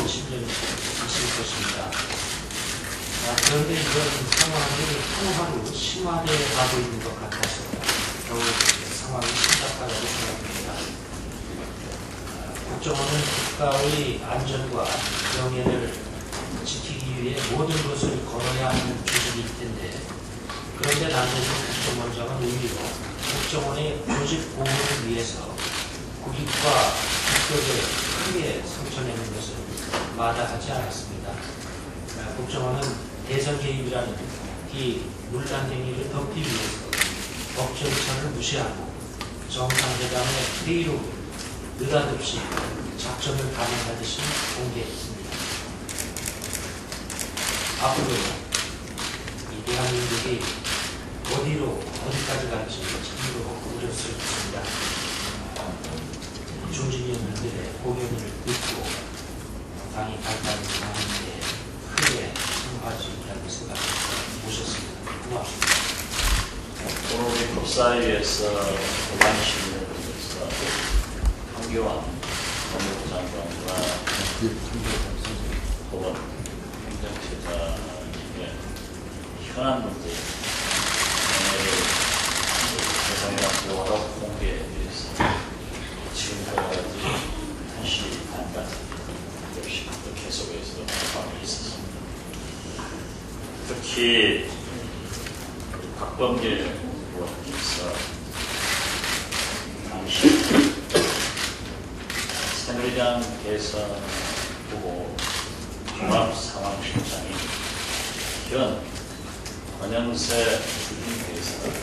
심정이 있을 것입니다. 그런데 이런 상황이 하루하루 심화되어 가고 있는 것 같아서 더욱 상황이 심각하다고 생각합니다. 국정원은 국가의 안전과 명예를 지키기 위해 모든 것을 걸어야 하는 조직일 텐데, 그런데 남대문 국정원장은 오히려 국정원의 조직 보호를 위해서 국익과 국격에 크게 상처내는 것을 마다하지 않았습니다. 국정원은 대선 개입이라는 이 논란 행위를 덮기 위해서 법 절차를 무시하고 정상회담의 회의로 느닷없이 작전을 감행하듯이 공개했습니다. 앞으로 이 대한민국이 어디까지 갈지 참으로 우려스럽습니다. 중진위원들의 고견을 듣고 당이 발달을 하는데 크게 참고할 수 있다는 생각을 모셨습니다. 고맙습니다. 오늘 우리 법사위에서 대단시민을 위해서 황교안 법무부 장관과 법원 행정처장에게 현안 문제 대상이랑 대화로 공개에 대해서 지금까지 1시 반까지 역시부터 계속해서 방이 있었습니다. 특히 박범계 의원께서 당시 새누리당 대선 후보 종합상황실장인 현 권영세 주진대사가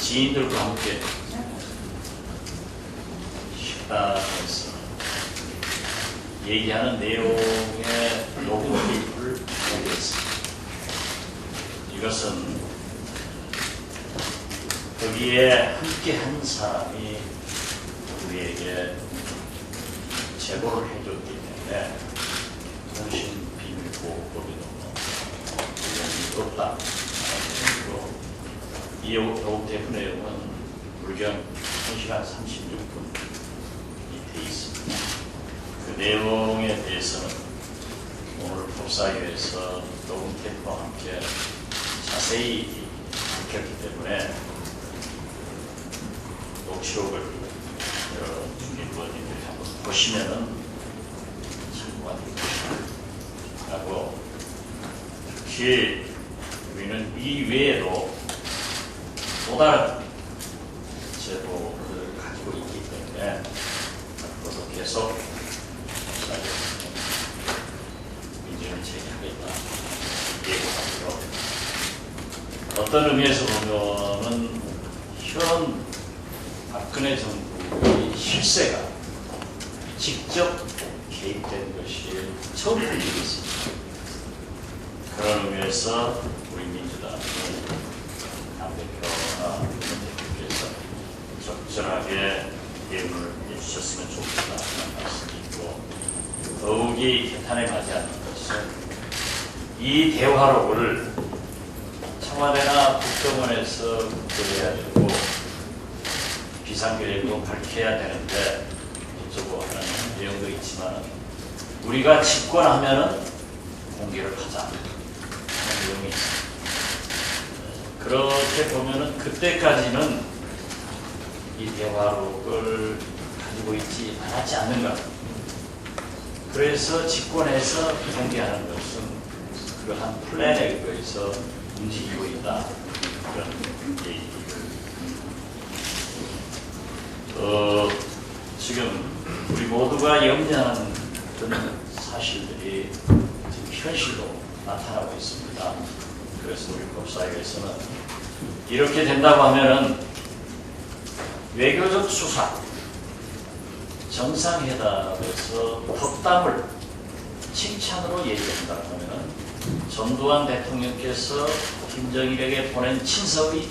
지인들과 함께 식당에서 얘기하는 내용의 녹음 테이프를 공개했습니다. 이것은 거기에 함께 한 사람이 우리에게 제보를 해줬기 때문에 통신비밀보호법이 너무 없다. 이 녹음 테이프 내용은 불경 1시간 36분이 되어 있습니다. 그 내용에 대해서는 오늘 법사위에서 녹음 테이프와 함께 자세히 밝혔기 때문에 녹취록을 여러 중진부원님들이 한번 보시면은 참고하는 것이라고. 특히 우리는 이 외에도 또 다른 제보를 가지고 있기 때문에 앞으로도 계속 민주를 제기하겠다 예고하고요. 어떤 의미에서 보면은 현 박근혜 정부의 실세가 직접 개입된 것이 처음 일이 있습니다. 그런 의미에서 우리 민주당은 당대표나 대표께서 적절하게 대응을 해주셨으면 좋겠다는 말씀이 있고, 더욱이 개탄에 가지 않는 것은 이 대화록을 청와대나 국정원에서 국조해가지고 비상계획으로 밝혀야 되는데 어쩌고 하는 내용도 있지만, 우리가 집권하면은 공개를 하자 하는 내용이 있습니다. 그렇게 보면은 그때까지는 이 대화록을 가지고 있지 않았지 않는가. 그래서 집권해서 공개하는 것은 그러한 플랜에 의해서 움직이고 있다. 그런 얘기를. 지금 우리 모두가 염려하는 그런 사실들이 지금 현실로 나타나고 있습니다. 그래서 우리 법사위에서는 이렇게 된다고 하면은 외교적 수사, 정상회담에서 덕담을 칭찬으로 얘기한다고 하면은 전두환 대통령께서 김정일에게 보낸 친서의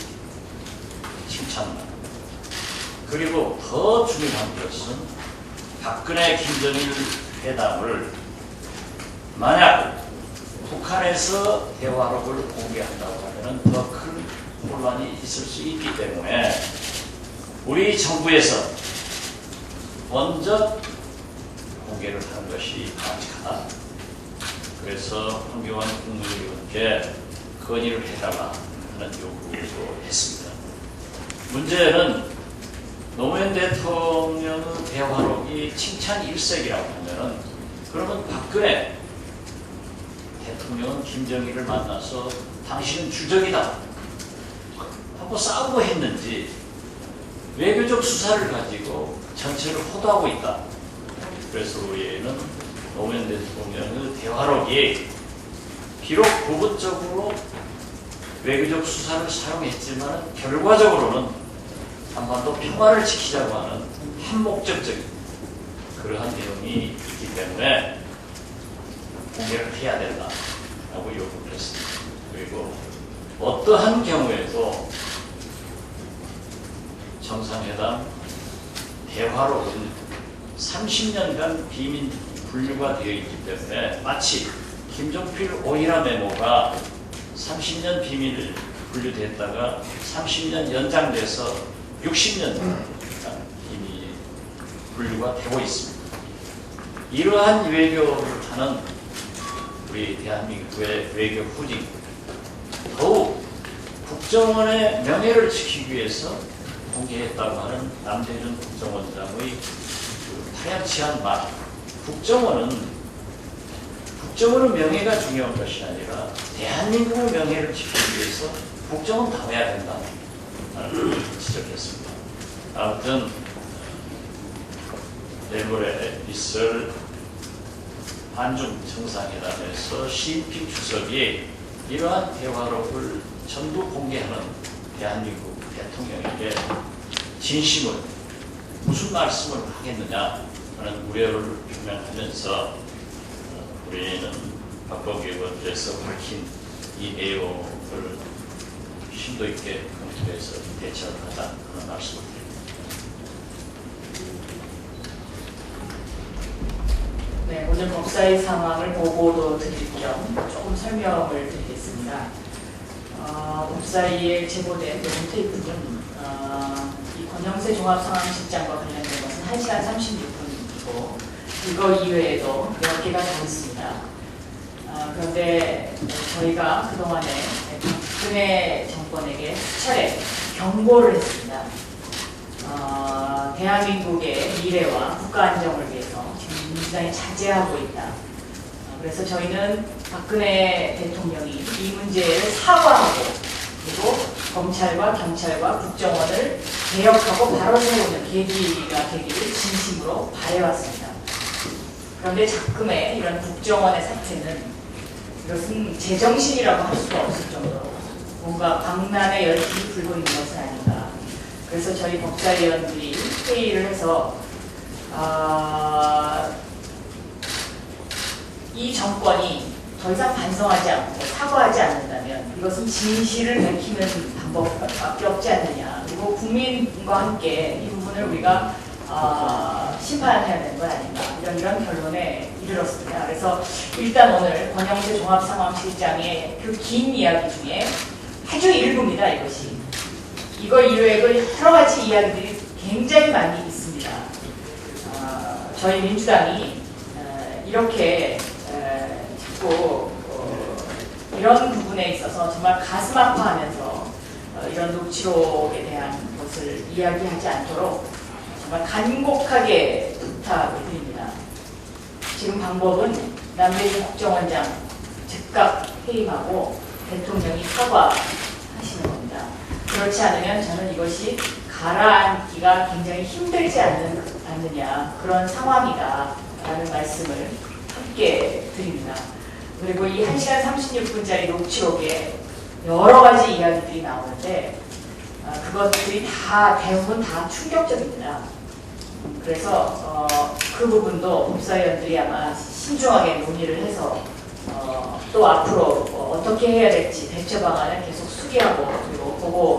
칭찬만, 그리고 더 중요한 것은 박근혜 김정일 회담을 만약 북한에서 대화록을 공개한다고 하면 더 큰 혼란이 있을 수 있기 때문에 우리 정부에서 먼저 공개를 하는 것이 바람직하다. 그래서 황교안 국무위원께 건의를 해달라 하는 요구도 했습니다. 문제는 노무현 대통령의 대화록이 칭찬 일색이라고 하면은 그러면 박근혜 대통령은 김정일을 만나서 당신은 주적이다 하고 싸우고 했는지 외교적 수사를 가지고 전체를 호도하고 있다. 그래서 의회는 노무현 대통령의 대화록이 비록 부분적으로 외교적 수사를 사용했지만 결과적으로는 한반도 평화를 지키자고 하는 한목적적인 그러한 내용이 있기 때문에 공개를 해야 된다라고 요구를 했습니다. 그리고 어떠한 경우에도 정상회담 대화록은 30년간 비밀 분류가 되어 있기 때문에 마치 김종필 오이라 메모가 30년 비밀 분류됐다가 30년 연장돼서 60년 이미 분류가 되고 있습니다. 이러한 외교를 하는 우리 대한민국의 외교 후진, 더욱 국정원의 명예를 지키기 위해서 공개했다고 하는 남대준 국정원장의 그 파렴치한 말. 국정원은 명예가 중요한 것이 아니라 대한민국의 명예를 지키기 위해서 국정원 다해야 된다. 지적했습니다. 아무튼 내일모레 있을 한중 정상회담에서 시진핑 주석이 이러한 대화록을 전부 공개하는 대한민국 대통령에게 진심을 무슨 말씀을 하겠느냐 하는 우려를 표명하면서 우리는 박범계 의원께서 밝힌 이 내용을 심도 있게 검토해서 대처를 하자 그런 말씀을 드립니다. 네, 오늘 법사위 상황을 보고도 드릴 겸 조금 설명을 드리겠습니다. 법사위에 제보된 논테이프는 이 권영세 종합상황실장과 관련된 것은 1시간 36분이고 이거 이외에도 몇 개가 더 있습니다. 그런데 저희가 그동안에 박근혜 정권에게 수차례 경고를 했습니다. 대한민국의 미래와 국가 안정을 위해서 지금 민주당이 자제하고 있다. 그래서 저희는 박근혜 대통령이 이 문제를 사과하고 그리고 검찰과 경찰과 국정원을 개혁하고 바로 세우는 계기가 되기를 진심으로 바래왔습니다. 그런데 자금의 이런 국정원의 사태는 이것은 제정신이라고 할 수가 없을 정도로 뭔가 광란의 열기를 불고 있는 것은 아닌가. 그래서 저희 법사위원들이 회의를 해서 이 정권이 더 이상 반성하지 않고 사과하지 않는다면 이것은 진실을 밝히는 방법밖에 없지 않느냐. 그리고 국민과 함께 이 부분을 우리가 심판해야 되는 건 아닌가. 이런 결론에 이르렀습니다. 그래서 일단 오늘 권영세 종합상황실장의 그 긴 이야기 중에 아주 일부입니다. 이것이. 이거 이외에도 여러 가지 이야기들이 굉장히 많이 있습니다. 저희 민주당이 이렇게 자꾸 이런 부분에 있어서 정말 가슴 아파하면서 이런 녹취록에 대한 것을 이야기하지 않도록 정말 간곡하게 부탁을 드립니다. 지금 방법은 남대준 국정원장 즉각 해임하고 대통령이 사과하시는 겁니다. 그렇지 않으면 저는 이것이 가라앉기가 굉장히 힘들지 않느냐 그런 상황이다 라는 말씀을 함께 드립니다. 그리고 이 1시간 36분짜리 녹취록에 여러 가지 이야기들이 나오는데 그것들이 대부분 다 충격적입니다. 그래서 그 부분도 법사위원들이 아마 신중하게 논의를 해서 또 앞으로 어떻게 해야 될지 대처 방안을 계속 수기하고 그리고 보고